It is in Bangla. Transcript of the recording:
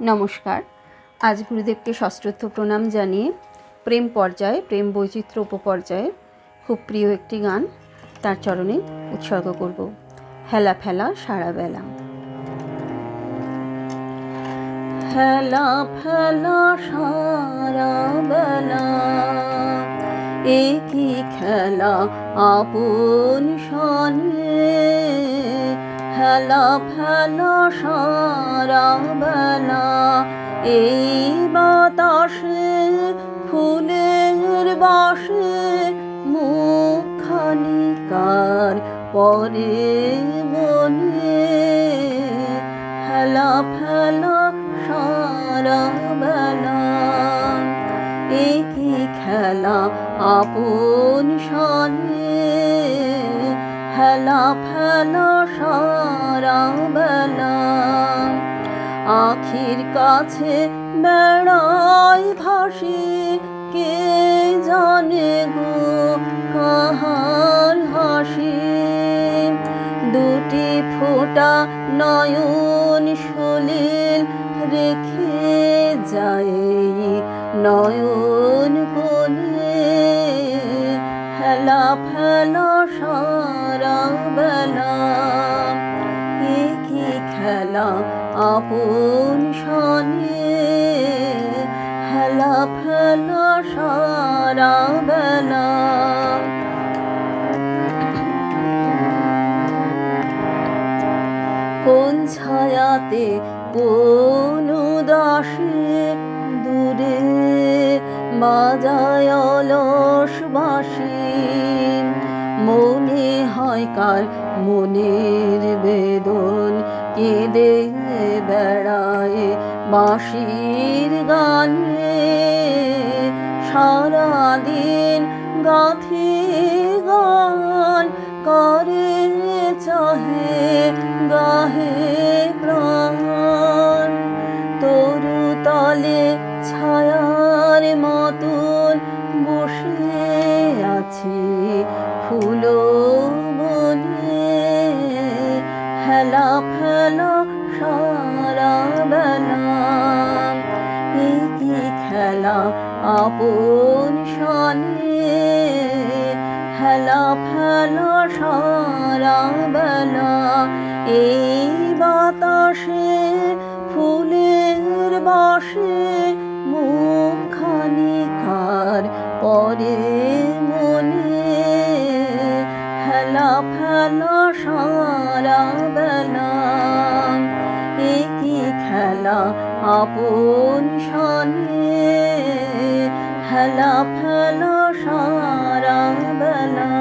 নমস্কার। আজ গুরুদেবকে সশ্রদ্ধ প্রণাম জানিয়ে প্রেম পর্যায়ে, প্রেম বৈচিত্র্য উপপর্যায়ে খুব প্রিয় একটি গান তার চরণে উৎসর্গ করব। হেলা ফেলা সারা বেলা। হেলা ফেলা সারা বেলা, এ কি খেলা আপন সনে। হেলা ফেলা সারা বেলা, এই বাতাসে ফুলের বাসে মুখখানি কার পরে মনে। হেলা ফেলা সারা বেলা, এ কি খেলা আপন সনে। হেলা ফেলা সারা বেলা, আখির কাছে বেড়াই ভাসি, কে জানে গো কাহার হাসি। দুটি ফোঁটা নয়ন সলিল রেখে যায় নয়ন কোণে। হেলা ফেলা সারা বেলা, এ কি খেলা আপন সনে। হেলা ফেলা সারা বেলা, কোন ছায়াতে কোন উদাসে দূরে বাজায় অলস বাঁশি। মনে হয় কার মনের বেদন, কেঁদে বেড়ায় বাঁশির গানে। সারাদিন গাথি গান, করে চাহে গাহে প্রাণ। তরু তলে ছায়ার মতন বসে আছি ফুল বনে। হেলা ফেলা সারা বেলা, এ কি খেলা আপন সনে। হেলা ফেলা সারা বেলা, এই বাতাসে ফুলের বাসে মুখখানি কার পরে মনে। হেলা ফেলা সারা বেলা, এ কি খেলা আপন সনে। হেলা ফেলা সারা বেলা।